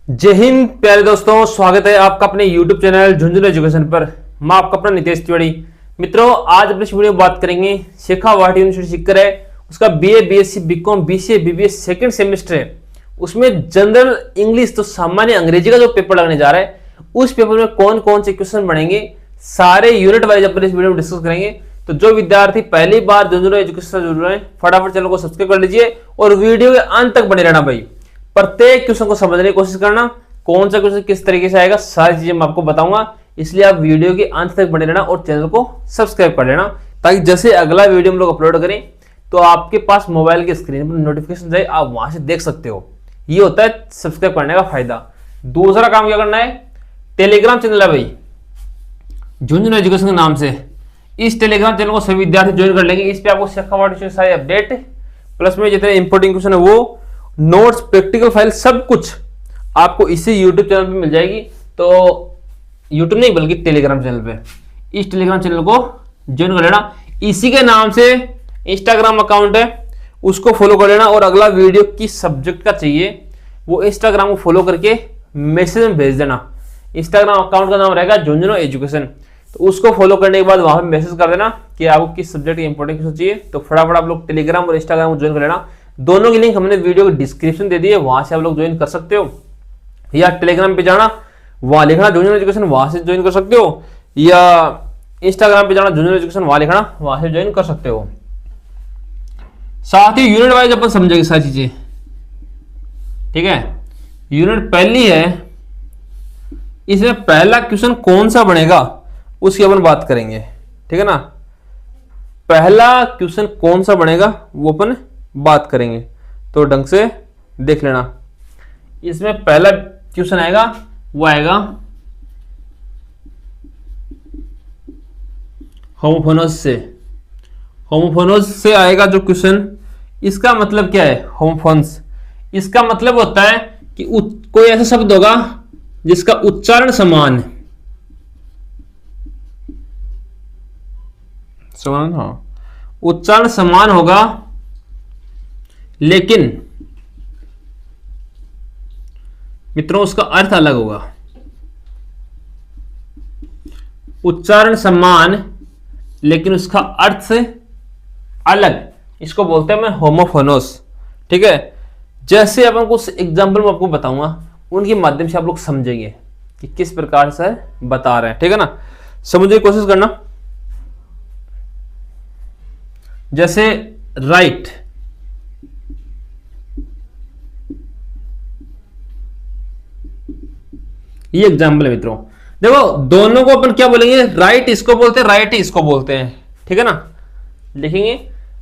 जय हिंद प्यारे दोस्तों, स्वागत है आपका अपने YouTube चैनल झुंझुनू एजुकेशन पर। मैं आपका अपना नितेश तिवारी। मित्रों, आज अपने इस वीडियो में बात करेंगे शेखावाटी यूनिवर्सिटी सीकर है, उसका BA, BSc, BCom, BCA, BBA second semester है। उसमें जनरल इंग्लिश तो सामान्य अंग्रेजी का जो पेपर लगने जा रहा है, उस पेपर में कौन कौन से क्वेश्चन बनेंगे, सारे यूनिट वाइज अपन इस वीडियो में डिस्कस करेंगे। तो जो विद्यार्थी पहली बार झुंझुनू एजुकेशन से जुड़ रहे हैं, फटाफट चैनल को सब्सक्राइब कर लीजिए और वीडियो के अंत तक बने रहना। भाई प्रत्येक क्वेश्चन को समझने की कोशिश करना, कौन सा क्वेश्चन किस तरीके से आएगा, सारी चीजें मैं आपको बताऊंगा। इसलिए आप वीडियो के अंत तक बने रहना और चैनल को सब्सक्राइब कर लेना, ताकि जैसे अगला वीडियो हम लोग अपलोड करें तो आपके पास मोबाइल की स्क्रीन पर नोटिफिकेशन जाए, आप वहां से देख सकते हो। ये होता है सब्सक्राइब करने का फायदा। दूसरा काम क्या करना है, टेलीग्राम चैनल है भाई झुंझुनू एजुकेशन के नाम से। इस टेलीग्राम चैनल को सभी विद्यार्थी ज्वाइन कर लेंगे। इस पे आपको शेखावाटी सारे अपडेट प्लस में जितने इंपोर्टेंट क्वेश्चन है वो नोट्स, प्रैक्टिकल फाइल, सब कुछ आपको इसी यूट्यूब चैनल पे मिल जाएगी। तो यूट्यूब नहीं बल्कि टेलीग्राम चैनल पे। इस टेलीग्राम चैनल को ज्वाइन कर लेना। इसी के नाम से इंस्टाग्राम अकाउंट है, उसको फॉलो कर लेना। और अगला वीडियो किस सब्जेक्ट का चाहिए वो इंस्टाग्राम को फॉलो करके मैसेज में भेज देना। इंस्टाग्राम अकाउंट का नाम रहेगा झुंझुनू एजुकेशन। तो उसको फॉलो करने के बाद वहां पे मैसेज कर देना कि आपको किस सब्जेक्ट की इंपोर्टेंट क्वेश्चन चाहिए। तो फटाफट आप लोग टेलीग्राम और इंस्टाग्राम को ज्वाइन कर लेना। दोनों की लिंक हमने वीडियो के डिस्क्रिप्शन दे दी है, वहां से आप लोग ज्वाइन कर सकते हो। या टेलीग्राम पे जाना, वहां लिखना झुंझुनू एजुकेशन, वहां से ज्वाइन कर सकते हो। या इंस्टाग्राम पे जाना झुंझुनू एजुकेशन, वहां लिखना, वहां से ज्वाइन कर सकते हो। साथ ही यूनिट वाइज अपन समझेंगे सारी चीजें, ठीक है। यूनिट पहली है, इसमें पहला क्वेश्चन कौन सा बनेगा उसकी अपन बात करेंगे, ठीक है ना। पहला क्वेश्चन कौन सा बनेगा वो अपन बात करेंगे, तो ढंग से देख लेना। इसमें पहला क्वेश्चन आएगा वो आएगा होमोफोनस से। होमोफोनस से आएगा जो क्वेश्चन। इसका मतलब क्या है होमोफोन्स? इसका मतलब होता है कि कोई ऐसा शब्द होगा जिसका उच्चारण समान है। समान, हाँ, उच्चारण समान होगा, लेकिन मित्रों उसका अर्थ अलग होगा। उच्चारण समान लेकिन उसका अर्थ से अलग, इसको बोलते हैं मैं होमोफोनोस, ठीक है। जैसे अपन कुछ एग्जाम्पल मैं आपको बताऊंगा, उनके माध्यम से आप लोग समझेंगे कि किस प्रकार से बता रहे हैं, ठीक है ना। समझने की कोशिश करना। जैसे राइट, ये एग्जाम्पल है मित्रों। देखो दोनों को अपन क्या बोलेंगे, राइट इसको बोलते हैं, राइट इसको बोलते हैं, ठीक है ना। लिखेंगे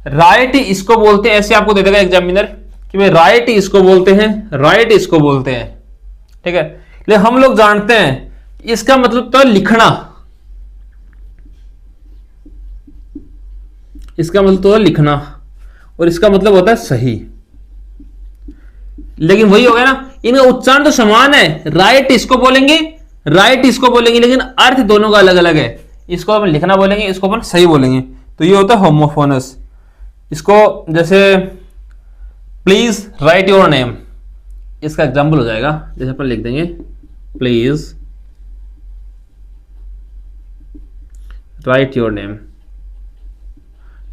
राइट इसको बोलते हैं, ऐसे आपको दे देगा एग्जामिनर कि भाई राइट इसको बोलते हैं, राइट इसको बोलते हैं, ठीक है। लेकिन हम लोग जानते हैं इसका मतलब तो लिखना, इसका मतलब तो लिखना, और इसका मतलब होता है सही। लेकिन वही हो गया ना, इनका उच्चारण तो समान है। राइट इसको बोलेंगे, राइट इसको बोलेंगे, लेकिन अर्थ दोनों का अलग अलग है। इसको अपन लिखना बोलेंगे, इसको अपन सही बोलेंगे। तो ये होता है होमोफोनस। इसको जैसे प्लीज राइट योर नेम, इसका एग्जाम्पल हो जाएगा। जैसे अपन लिख देंगे प्लीज राइट योर नेम,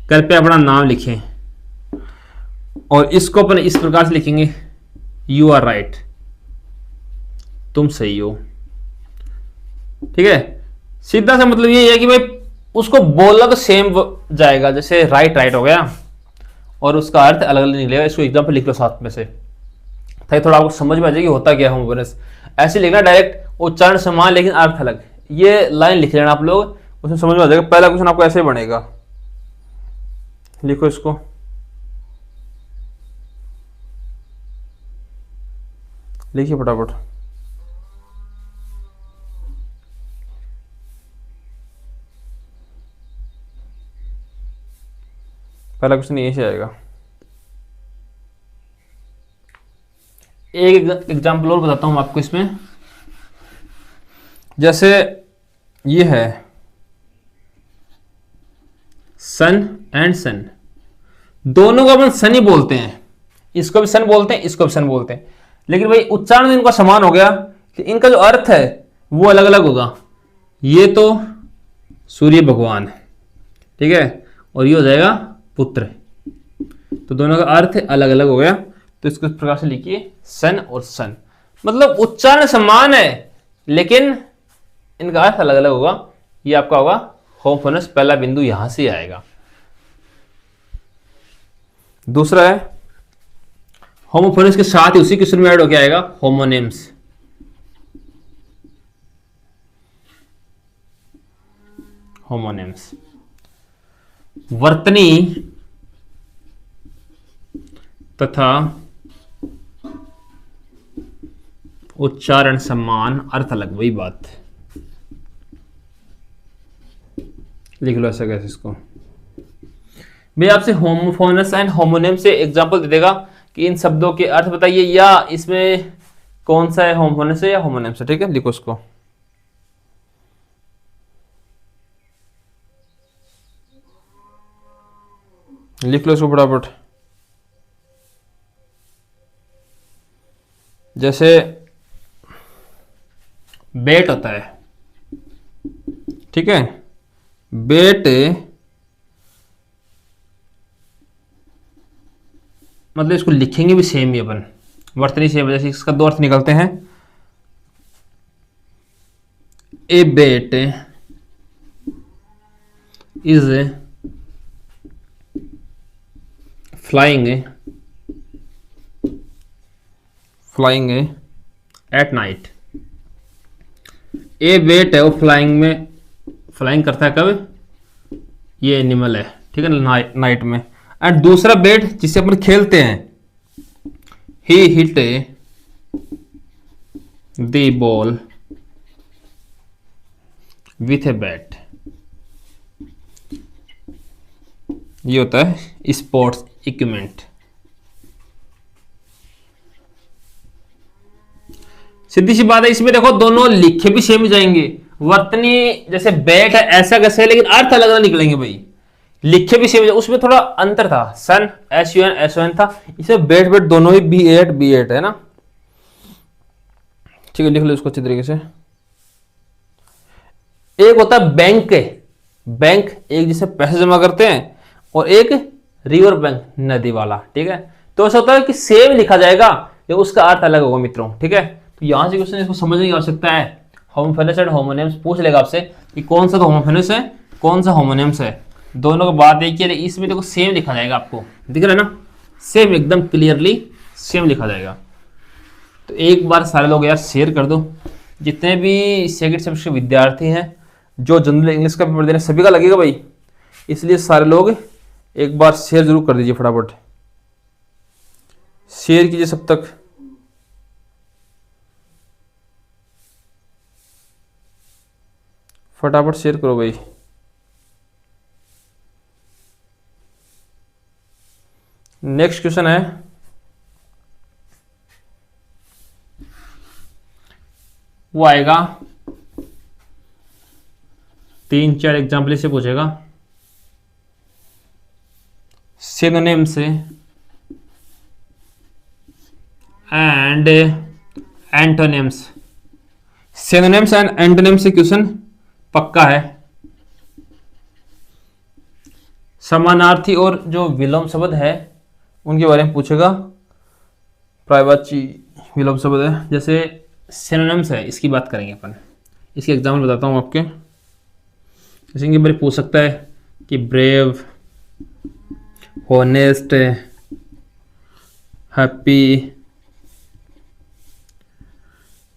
कृपया अपना नाम लिखें। और इसको अपन इस प्रकार से लिखेंगे यू आर राइट, तुम सही हो, ठीक है। सीधा सा मतलब ये है कि भाई उसको बोलना तो सेम जाएगा, जैसे राइट राइट हो गया और उसका अर्थ अलग अलग निकलेगा। इसको एग्जाम्पल लिख लो साथ में से, ताकि थोड़ा आपको समझ में आ जाए कि होता क्या है होमोफोनस। ऐसे लिखना डायरेक्ट, उच्चारण समान लेकिन अर्थ अलग। ये लाइन लिख लेना आप लोग, उसमें समझ में आ जाएगा। पहला क्वेश्चन आपको ऐसे बनेगा, लिखो इसको, लिखिए फटाफट। पहला क्वेश्चन यही से आएगा। एक एग्जाम्पल और बताता हूं आपको इसमें। जैसे ये है सन एंड सन, दोनों को अपन सन ही बोलते हैं। इसको भी सन बोलते हैं, इसको भी सन बोलते हैं। लेकिन भाई उच्चारण इनका समान हो गया, इनका जो अर्थ है वो अलग अलग होगा। ये तो सूर्य भगवान है, ठीक है, और ये हो जाएगा पुत्र, तो दोनों का अर्थ अलग अलग हो गया। तो इसको इस प्रकार से लिखिए सन और सन, मतलब उच्चारण समान है लेकिन इनका अर्थ अलग अलग होगा। ये आपका होगा होमोफोनस, पहला बिंदु यहां से आएगा। दूसरा है होमोफोनस के साथ ही उसी क्वेश्चन में ऐड होकर आएगा होमोनिम्स। होमोनिम्स वर्तनी तथा उच्चारण समान, अर्थ अलग, वही बात। लिख लो ऐसा कैसे इसको। मैं आपसे होमोफोनस एंड होमोनिम से एग्जांपल दे देगा कि इन शब्दों के अर्थ बताइए या इसमें कौन सा है, होमोफोनस है या होमोनिम से, ठीक है। लिखो इसको। लिख लो इसको फटाफट। जैसे बेट होता है, ठीक है, बेट मतलब इसको लिखेंगे भी सेम ही अपन, वर्तनी सेम, जैसे इसका दो अर्थ निकलते हैं। ए bet is flying at night. ए बेट है वो फ्लाइंग करता है कब, ये एनिमल है, ठीक है, नाइट में। एंड दूसरा बेट जिससे अपन खेलते हैं, he hit the ball with a bat, ये होता है स्पोर्ट्स इक्विपमेंट। सीधी सी बात है, इसमें देखो दोनों लिखे भी सेम ही जाएंगे। वर्तनी जैसे बैट है ऐसा कैसे है, लेकिन अर्थ अलग अलग निकलेंगे भाई, लिखे भी सेम, उसमें थोड़ा अंतर था। सन SUN था, इसमें बैट दोनों ही B8 है ना, ठीक है। लिख लो इसको अच्छी तरीके से। एक होता है बैंक एक जिससे पैसे जमा करते हैं, और एक रिवर बैंक नदी वाला, ठीक है। तो ऐसा होता है कि सेम लिखा जाएगा, ये उसका अर्थ अलग होगा मित्रों, ठीक है। तो यहां से क्वेश्चन इसको समझने की आवश्यकता है। होमोफोनस एंड होमोनिम्स पूछ लेगा आपसे कि कौन सा तो होमोफोनस है, कौन सा होमोनिम्स है। दोनों का बात एक ही है, इसमें देखो सेम लिखा जाएगा, आपको दिख रहा है ना, सेम एकदम क्लियरली सेम लिखा जाएगा। तो एक बार सारे लोग यार शेयर कर दो, जितने भी सेकंड सेमेस्टर के विद्यार्थी हैं, जो जनरल इंग्लिश का पेपर दे रहे हैं, सभी का लगेगा भाई, इसलिए सारे लोग एक बार शेयर जरूर कर दीजिए, फटाफट शेयर कीजिए सब तक। फटाफट शेयर करो भाई। नेक्स्ट क्वेश्चन है, वो आएगा 3-4 एग्जाम्पल से पूछेगा। Synonyms and antonyms, synonyms and antonyms से क्वेश्चन पक्का है। समानार्थी और जो विलोम शब्द है उनके बारे में पूछेगा, प्रायवाची विलोम शब्द है। जैसे सिनोनिम्स है, इसकी बात करेंगे अपन, इसके एग्जाम्पल बताता हूँ आपके। जैसे इनके बारे में पूछ सकता है कि ब्रेव, हॉनेस्ट, हैप्पी,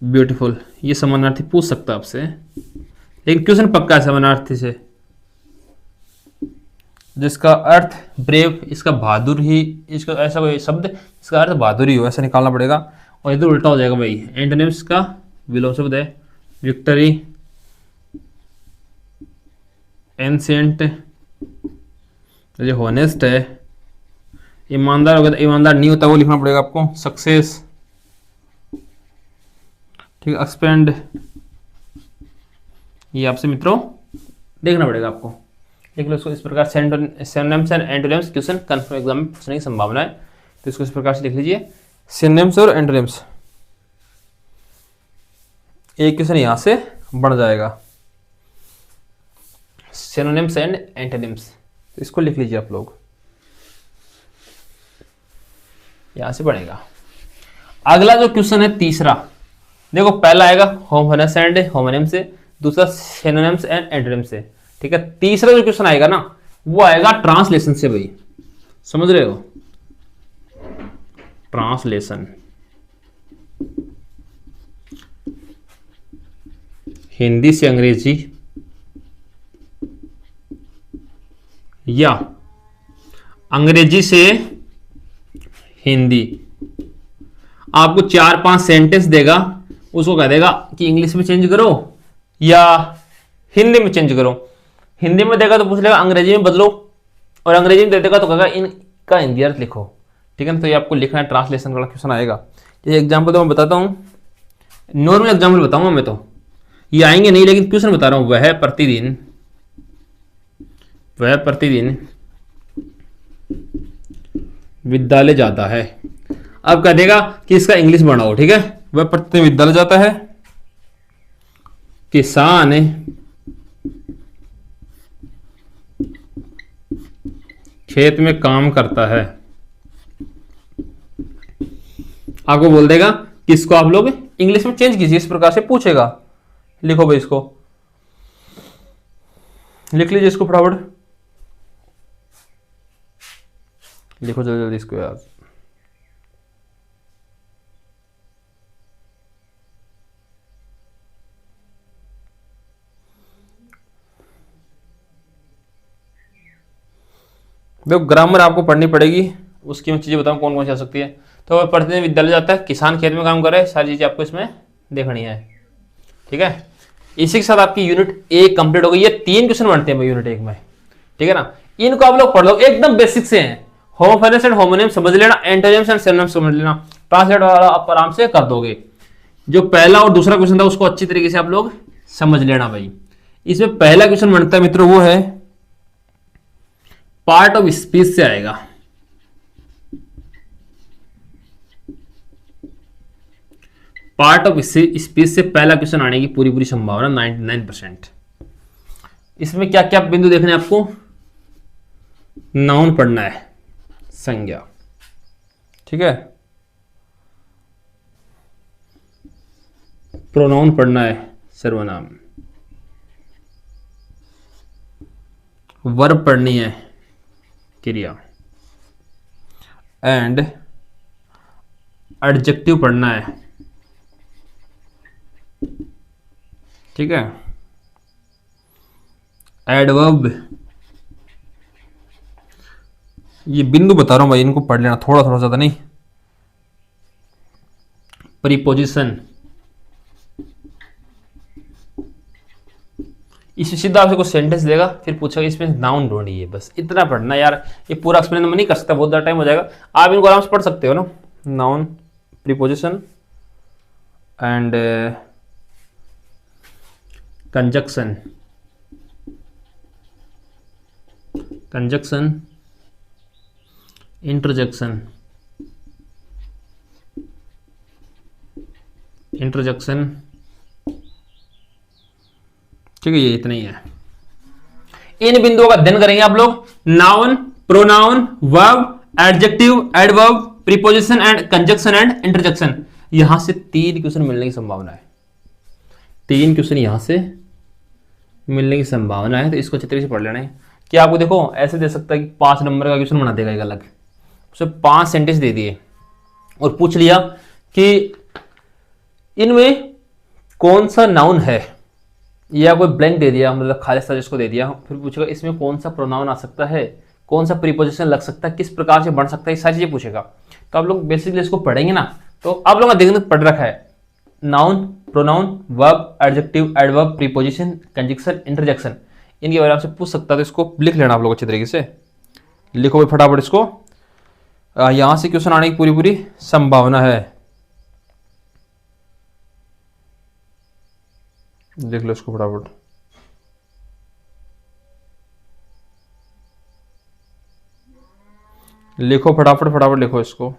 ब्यूटीफुल, ये समानार्थी पूछ सकता है आपसे, लेकिन क्वेश्चन पक्का है समानार्थी से। जिसका अर्थ ब्रेव, इसका बहादुर ही, इसका ऐसा कोई शब्द इसका अर्थ बहादुर ही हो, ऐसा निकालना पड़ेगा, और इधर उल्टा हो जाएगा भाई। एंटोनिम्स का विलोम शब्द है विक्टरी, एंशिएंट, जो हॉनेस्ट है, ईमानदार होगा, ईमानदार नहीं होता वो लिखना पड़ेगा आपको, सक्सेस, ठीक है, एक्सपेंड, ये आपसे मित्रों देखना पड़ेगा आपको। लिख लो इसको इस प्रकार, synonyms and antonyms question confirm exam में पूछने की संभावना है। तो इसको इस प्रकार से लिख लीजिए, सिनोनिम्स और एंटोनिम्स। एक क्वेश्चन यहां से बन जाएगा, सिनोनिम्स एंड एंटोनिम्स। तो इसको लिख लीजिए आप लोग, यहां से बढ़ेगा। अगला जो क्वेश्चन है तीसरा, देखो पहला आएगा होमोनिम्स एंड होमोनिम्स से, दूसरा सिनोनिम्स एंड एंटोनिम्स से, ठीक है। तीसरा जो क्वेश्चन आएगा ना वो आएगा ट्रांसलेशन से भाई, समझ रहे हो, ट्रांसलेशन, हिंदी से अंग्रेजी या अंग्रेजी से हिंदी। आपको 4-5 सेंटेंस देगा, उसको कह देगा कि इंग्लिश में चेंज करो या हिंदी में चेंज करो। हिंदी में देगा तो पूछ लेगा अंग्रेजी में बदलो, और अंग्रेजी में दे देगा तो कहेगा इनका हिंदी अर्थ लिखो, ठीक है ना। तो ये आपको लिखना है, ट्रांसलेशन वाला क्वेश्चन आएगा। ये एग्जाम्पल तो मैं बताता हूँ, नॉर्मल एग्जाम्पल बताऊंगा मैं, तो ये आएंगे नहीं, लेकिन क्वेश्चन बता रहा हूं। वह प्रतिदिन विद्यालय जाता है। अब कह देगा कि इसका इंग्लिश बनाओ, ठीक है। वह प्रतिदिन विद्यालय जाता है, किसान खेत में काम करता है। आपको बोल देगा कि इसको आप लोग इंग्लिश में चेंज कीजिए, इस प्रकार से पूछेगा। लिखो भाई, इसको लिख लीजिए, इसको फटाफट लिखो जल्दी जल्दी इसको यार। देखो ग्रामर आपको पढ़नी पड़ेगी, उसकी मैं चीजें बताऊं कौन कौन सी आ सकती है। तो वह प्रतिदिन विद्यालय जाता है, किसान खेत में काम कर रहा है, सारी चीजें आपको इसमें देखनी है, ठीक है। इसी के साथ आपकी यूनिट 1 कंप्लीट हो गई। ये 3 क्वेश्चन बनते हैं यूनिट 1 में, ठीक है ना। इनको आप लोग पढ़ लो, एकदम बेसिक से हैं। होमोफोनिम्स एंड होमोनिम्स समझ लेना, एंटोनिम्स एंड सिनोनिम्स समझ लेना, ट्रांसलेट वाला आप आराम से कर दोगे। जो पहला और दूसरा क्वेश्चन था उसको अच्छी तरीके से आप लोग समझ लेना भाई। इसमें पहला क्वेश्चन बनता है मित्रों, वो है पार्ट ऑफ स्पीच से आएगा। पार्ट ऑफ स्पीच से पहला क्वेश्चन आने की पूरी पूरी संभावना 99%। इसमें क्या क्या बिंदु देखने हैं आपको? नाउन पढ़ना है, संज्ञा, ठीक है। प्रोनाउन पढ़ना है, सर्वनाम। वर्ब पढ़नी है, क्रिया। एंड एडजेक्टिव पढ़ना है, ठीक है। एडवर्ब, ये बिंदु बता रहा हूं भाई, इनको पढ़ लेना थोड़ा थोड़ा, ज्यादा नहीं। प्रीपोजिशन, इसमें सीधा आपसे कुछ सेंटेंस देगा, फिर पूछेगा इसमें नाउन ढूंढिए, बस इतना पढ़ना यार। ये पूरा एक्सप्लेन मैं नहीं कर सकता, बहुत ज़्यादा टाइम हो जाएगा। आप इनको आराम से पढ़ सकते हो ना। Noun, preposition and conjunction, interjection, ठीक है। ये इतना ही है। इन बिंदुओं का अध्ययन करेंगे आप लोग। Noun, pronoun, verb, adjective, adverb, preposition and conjunction and interjection. यहां से 3 क्वेश्चन मिलने की संभावना है। 3 क्वेश्चन यहां से मिलने की संभावना है, तो इसको अच्छी तरीके से पढ़ लेना है। कि आपको देखो ऐसे दे सकता है कि 5 नंबर का क्वेश्चन बना देगा एक अलग, उसे 5 सेंटेंस दे दिए और पूछ लिया कि इनमें कौन सा नाउन है, या कोई ब्लैंक दे दिया, मतलब खाली सा जिसको दे दिया। फिर पूछेगा इसमें कौन सा प्रोनाउन आ सकता है, कौन सा प्रीपोजिशन लग सकता है, किस प्रकार से बन सकता है, ये सारी चीजें पूछेगा। तो आप लोग बेसिकली इसको पढ़ेंगे ना, तो आप लोगों का देखने पढ़ रखा है noun, pronoun, verb, adjective, adverb, preposition, conjunction, interjection, इनके बारे में आपसे पूछ सकता है। तो इसको लिख लेना आप लोग अच्छे तरीके से। लिखो भाई फटाफट इसको, यहां से क्वेश्चन आने की पूरी पूरी संभावना है। देख लो इसको फटाफट। लिखो फटाफट फटाफट लिखो इसको।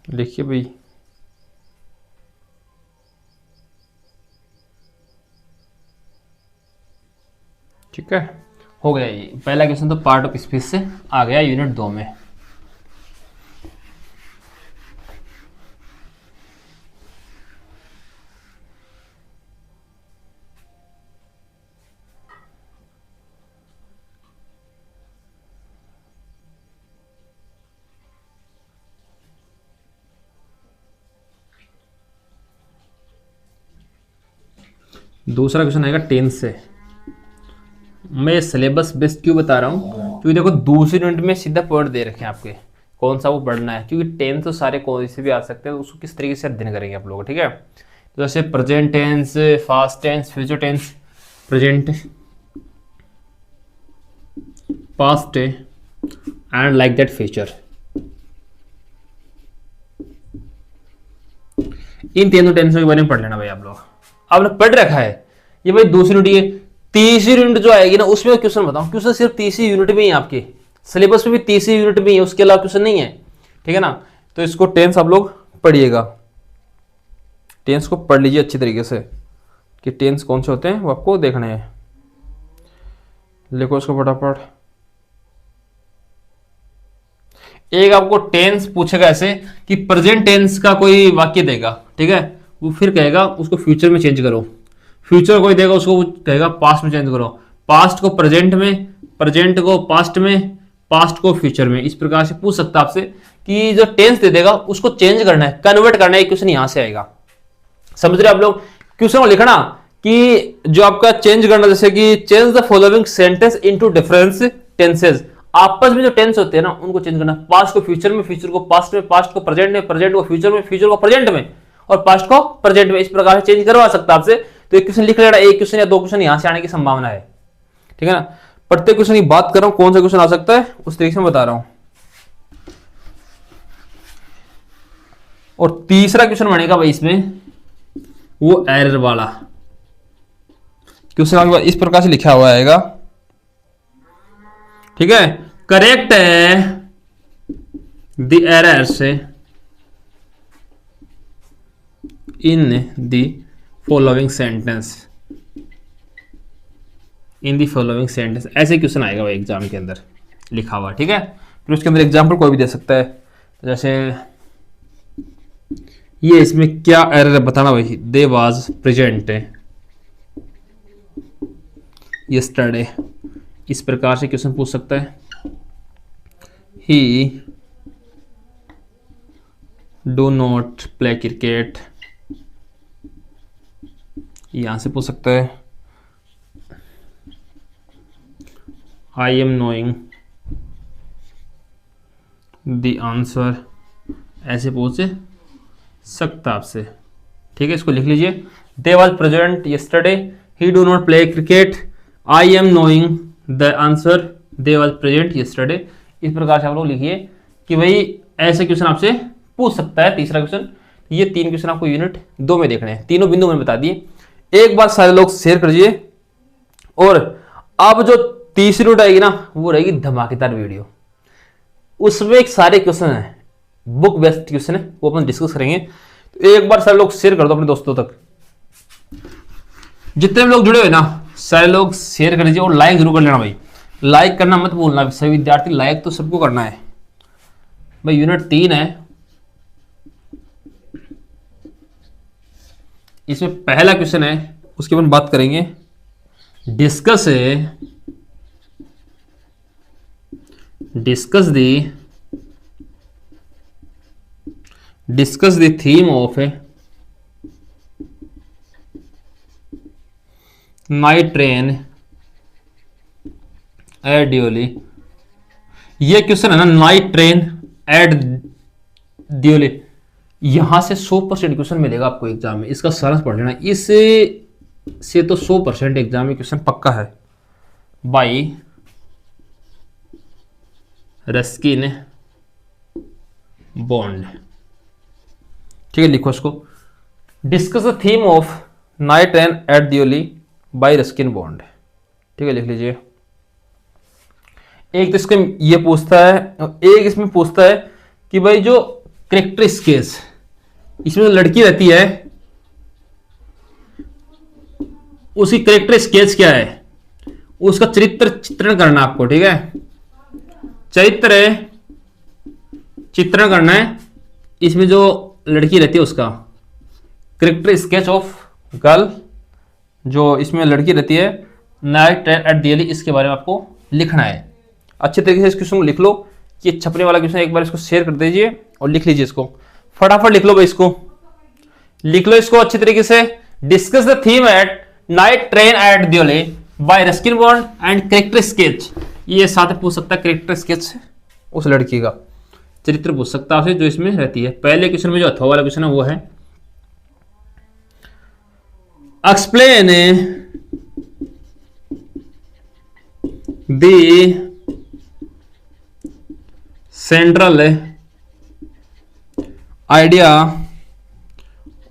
देखिए भाई, ठीक है, हो गया। ये पहला क्वेश्चन तो पार्ट ऑफ स्पीच से आ गया यूनिट 2 में। दूसरा क्वेश्चन आएगा टेंस से। मैं सिलेबस बेस्ड क्यों बता रहा हूँ, क्योंकि देखो दूसरी यूनिट में सीधा पॉइंट दे रखे हैं आपके, कौन सा वो पढ़ना है, क्योंकि टेंस तो सारे कौन से भी आ सकते हैं, तो उसको किस तरीके से अध्ययन करेंगे आप लोग, ठीक है। तो जैसे present tense, fast tense, future tense, present, past and like that future, इन तीनों टेंसों के बारे में पढ़ लेना भाई आप लोग। आपने पढ़ रखा है ये भाई दूसरी यूनिट, ये तीसरी यूनिट जो आएगी ना उसमें क्वेश्चन बताऊं, क्वेश्चन सिर्फ तीसरी यूनिट में ही आपके सिलेबस में भी तीसरी यूनिट में ही है, उसके अलावा क्वेश्चन नहीं है, ठीक है ना। तो इसको टेंस आप लोग पढ़िएगा, टेंस को पढ़ लीजिए अच्छी तरीके से कि टेंस कौन से होते हैं वो आपको देखने हैं। लिखो इसको फटाफट। एक आपको टेंस पूछेगा ऐसे कि प्रेजेंट टेंस का कोई वाक्य देगा, ठीक है, वो फिर कहेगा उसको फ्यूचर में चेंज करो, फ्यूचर कोई देगा उसको कहेगा पास्ट में चेंज करो, पास्ट को प्रेजेंट में, प्रेजेंट को पास्ट में, पास्ट को फ्यूचर में। इस प्रकार से पूछ सकता है आपसे कि जो टेंस दे देगा उसको चेंज करना है, कन्वर्ट करना है, क्वेश्चन यहां से आएगा। समझ रहे आप लोग। क्वेश्चन को लिखना कि जो आपका चेंज करना, जैसे कि change the following sentence into difference tenses, आपस में जो टेंस होते हैं ना उनको चेंज करना, पास्ट को फ्यूचर में, फ्यूचर को पास्ट में, पास्ट को प्रेजेंट में, प्रेजेंट को फ्यूचर में, फ्यूचर को प्रेजेंट में और पास्ट को प्रेजेंट में। इस प्रकार से चेंज करवा सकता है आपसे। तो एक क्वेश्चन लिख लेना, एक क्वेश्चन या दो क्वेश्चन यहां से आने की संभावना है, ठीक है ना। प्रत्येक क्वेश्चन की बात कर रहा हूं, कौन सा क्वेश्चन आ सकता है उस तरीके से मैं बता रहा हूं। और तीसरा क्वेश्चन बनेगा भाई इसमें वो एरर वाला क्वेश्चन, इस प्रकार से लिखा हुआ आएगा, ठीक है। करेक्ट है the errors in the following sentence, in the following sentence, ऐसे क्वेश्चन आएगा भाई एग्जाम के अंदर लिखा हुआ, ठीक है। फिर उसके अंदर एग्जाम्पल कोई भी दे सकता है, जैसे ये इसमें क्या एरर है बताना भाई, दे वाज प्रेजेंट यस्टरडे, इस प्रकार से क्वेश्चन पूछ सकता है। He do not play cricket, यहां से पूछ सकता है। I am knowing the answer, ऐसे पूछ सकता आपसे, ठीक है। इसको लिख लीजिए, they was present yesterday, he do not play cricket, I am knowing the answer, they was present yesterday. इस प्रकार से आप लोग लिखिए कि भाई ऐसे क्वेश्चन आपसे पूछ सकता है। तीसरा क्वेश्चन, ये तीन क्वेश्चन आपको यूनिट 2 में देखने हैं, तीनों बिंदु मैंने बता दिए। एक बार सारे लोग शेयर कर दीजिए। और अब जो तीसरी यूनिट आएगी ना वो रहेगी धमाकेदार वीडियो, उसमें एक सारे क्वेश्चन है, बुक बेस्ड क्वेश्चन है, वो अपन डिस्कस करेंगे। तो एक बार सारे लोग शेयर कर दो अपने दोस्तों तक, जितने भी लोग जुड़े हुए ना सारे लोग शेयर कर दीजिए और लाइक जरूर कर लेना भाई, लाइक करना मत भूलना सभी विद्यार्थी, लाइक तो सबको करना है भाई। यूनिट 3 है, इसमें पहला क्वेश्चन है उसकी अपन बात करेंगे, discuss the theme of night train at Deoli. ये क्वेश्चन है ना, नाइट ट्रेन एट दियोली, यहां से 100% क्वेश्चन मिलेगा आपको एग्जाम में, इसका सारांश पढ़ लेना। इससे से तो 100% एग्जाम में क्वेश्चन पक्का है। बाई रस्किन बॉन्ड, ठीक है, लिखो इसको, discuss the theme of night train at Deoli by Ruskin Bond, ठीक है, लिख लीजिए। एक तो इसके ये पूछता है, एक इसमें पूछता है कि भाई जो कैरेक्टर स्केच, इसमें जो लड़की रहती है उसकी कैरेक्टर स्केच क्या है, उसका चरित्र चित्रण करना आपको, ठीक है, चरित्र चित्रण करना है। इसमें जो लड़की रहती है उसका कैरेक्टर स्केच ऑफ गर्ल, जो इसमें लड़की रहती है नाइट एट दिल्ली, इसके बारे में आपको लिखना है। अच्छे तरीके से इस क्वेश्चन को लिख लो, ये छपने वाला क्वेश्चन, एक बार इसको शेयर कर दीजिए और लिख लीजिए इसको, फटाफट लिख लो भाई, इसको लिख लो इसको अच्छे तरीके से। Discuss the theme at night train eight Delhi bye Ruskin bond and character sketch, ये साथ में पूछ सकता है कैरेक्टर स्केच उस लड़की का, चरित्र पूछ सकता है जो इसमें रहती है। पहले क्वेश्चन में जो अथवा वाला क्वेश्चन है वो है explain the central idea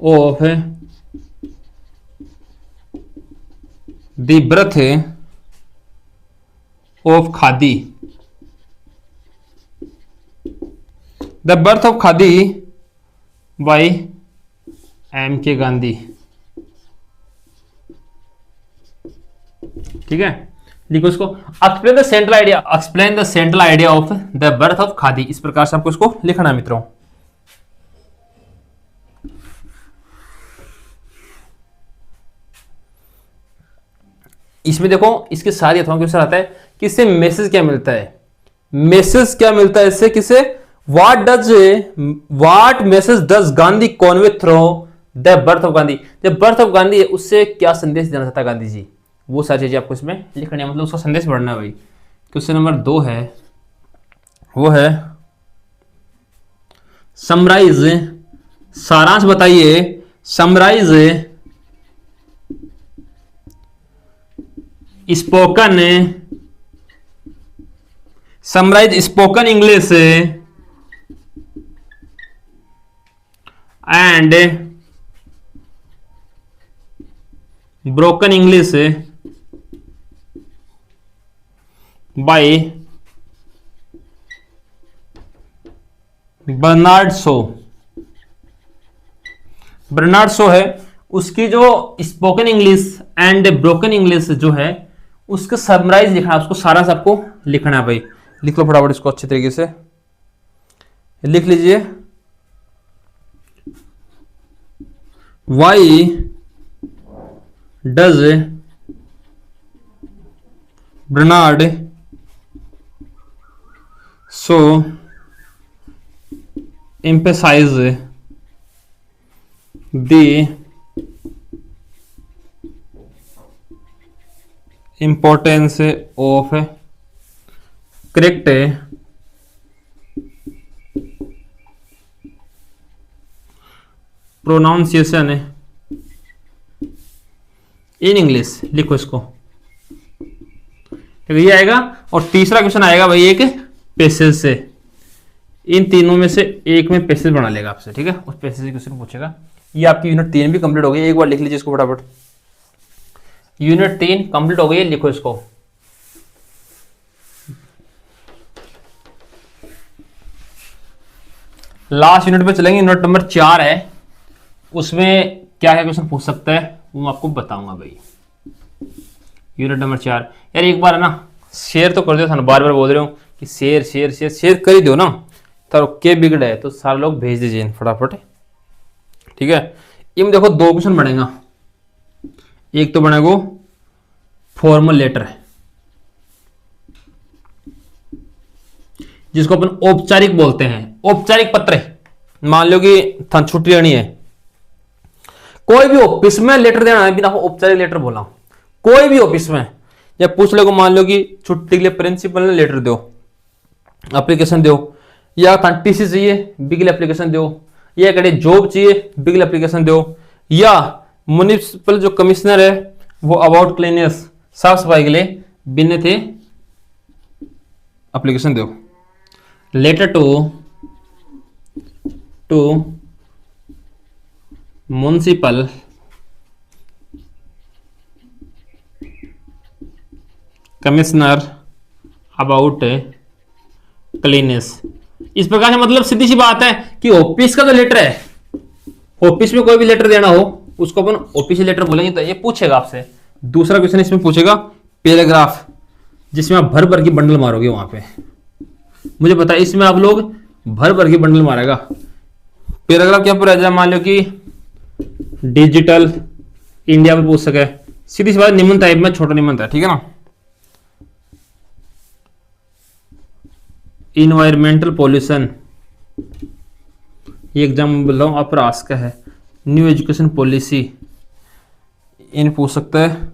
of the birth of khadi, the birth of khadi by M K Gandhi, ठीक है, लिखो इसको। Explain the central idea, explain the central idea of the birth of khadi, इस प्रकार से आपको इसको लिखना है मित्रों। इसमें देखो इसके सारी अथवा क्वेश्चन आता है कि इससे मैसेज क्या मिलता है, मैसेज क्या मिलता है इससे, किसे, what message does Gandhi Conway through the birth of Gandhi, जब बर्थ ऑफ गांधी है उससे क्या संदेश देना चाहता है गांधी जी, वो सारी चीजें आपको इसमें लिखनी है, मतलब उसका संदेश पढ़ना है भाई। क्वेश्चन नंबर 2 है, वो है समराइज, सारांश बताइए, summarise spoken, summarise spoken English and broken English by Bernard Shaw, Bernard Shaw है, उसकी जो spoken English and broken English जो है उसका समराइज लिखना, उसको सारा आपको लिखना है भाई। लिख लो फटाफट इसको अच्छे तरीके से लिख लीजिए। Why does Bernard Shaw emphasize the importance of correct pronunciation in English, लिखो इसको, ये आएगा। और तीसरा क्वेश्चन आएगा भाई एक पैसेज से, इन तीनों में से एक में पैसेज बना लेगा आपसे, ठीक है, उस पैसेज से क्वेश्चन पूछेगा। ये आपकी यूनिट 3 भी कंप्लीट हो गई, एक बार लिख लीजिए इसको फटाफट, यूनिट 3 कंप्लीट हो गई है, लिखो इसको। लास्ट यूनिट पे चलेंगे, यूनिट नंबर 4 है, उसमें क्या क्या क्वेश्चन पूछ सकता है वो मैं आपको बताऊंगा भाई। यूनिट नंबर 4 यार एक बार है ना शेयर तो कर दो, थाना बार बार बोल रहे हो कि शेयर शेयर शेयर शेयर कर ही दो ना, तो के बिगड़ा है तो सारे लोग भेज दीजिए फटाफट, ठीक है। इनमें देखो 2 क्वेश्चन बनेगा, एक तो बनेगा फॉर्मल लेटर जिसको अपन औपचारिक बोलते हैं, औपचारिक पत्र। मान लो कि छुट्टी लेनी है, कोई भी ऑफिस में लेटर देना है, बिना औपचारिक लेटर बोला, कोई भी ऑफिस में जब पूछ लो, मान लो कि छुट्टी के लिए प्रिंसिपल ने लेटर दो, एप्लीकेशन दो, या टीसी चाहिए बिगल एप्लीकेशन दो, या कड़े जॉब चाहिए बिगल एप्लीकेशन दो, या म्युनिसिपल जो कमिश्नर है वो अबाउट क्लीननेस साफ सफाई के लिए बिन थे एप्लीकेशन दो। Letter to municipal commissioner about cleanness, इस प्रकार से मतलब सीधी सी बात है कि ऑफिस का जो लेटर है, ऑफिस में कोई भी लेटर देना हो उसको अपन ऑफिशियल लेटर बोलेंगे, तो ये पूछेगा आपसे। दूसरा क्वेश्चन इसमें पूछेगा पैराग्राफ, जिसमें आप भर भर की बंडल मारोगे वहां पे। मुझे पता है इसमें आप लोग भर भर की बंडल मारेगा। पैराग्राफ क्या पूरा जाए, मान लो कि डिजिटल इंडिया में पूछ सके, सीधी सी बात निबंध टाइप में, छोटा निबंध है, ठीक है ना। इन्वायरमेंटल पॉल्यूशन, ये एग्जाम बोल रहा हूं, अपरास का है। न्यू एजुकेशन पॉलिसी, इन पूछ सकता है।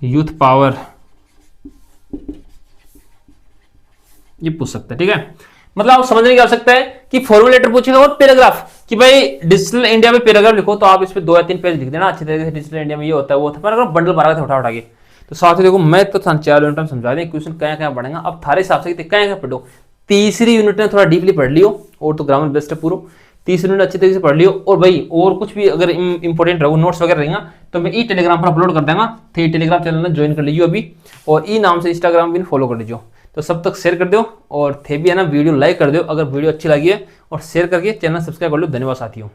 यूथ पावर, ये पूछ सकता है, ठीक है। मतलब आप समझने की आवश्यकता है कि फॉर्मल लेटर पूछेगा और पैराग्राफ, कि भाई डिजिटल इंडिया में पैराग्राफ लिखो, तो आप इस पे 2 या 3 पेज लिख देना अच्छी तरीके से। डिजिटल इंडिया में ये होता है वो होता है, पैराग्राफ बंडल मारा था उठा के। तो साथ ही देखो मैं तो 4 यूनिट में समझा दें, क्वेश्चन क्या क्या बढ़ेगा अब थारे हिसाब से, क्या क्या पढ़ो। तीसरी यूनिट में थोड़ा डीपली पढ़ लियो, और तो ग्रामर बेस्ट है पूरा। तीसरी यूनिट अच्छी तरीके से पढ़ लियो, और भाई और कुछ भी अगर इंपॉर्टेंट रहो, नोट्स वगैरह रहेगा, तो मैं ई टेलीग्राम पर अपलोड कर देगा। तो ये टेलीग्राम चैनल में ज्वाइन कर लीजिए अभी, और ई नाम से इंस्टाग्राम भी फॉलो कर लीजिए। तो सब तक शेयर कर दो, और थे भी है ना वीडियो लाइक कर दो अगर वीडियो अच्छी लगी है, और शेयर करके चैनल सब्सक्राइब कर लो। धन्यवाद साथियों।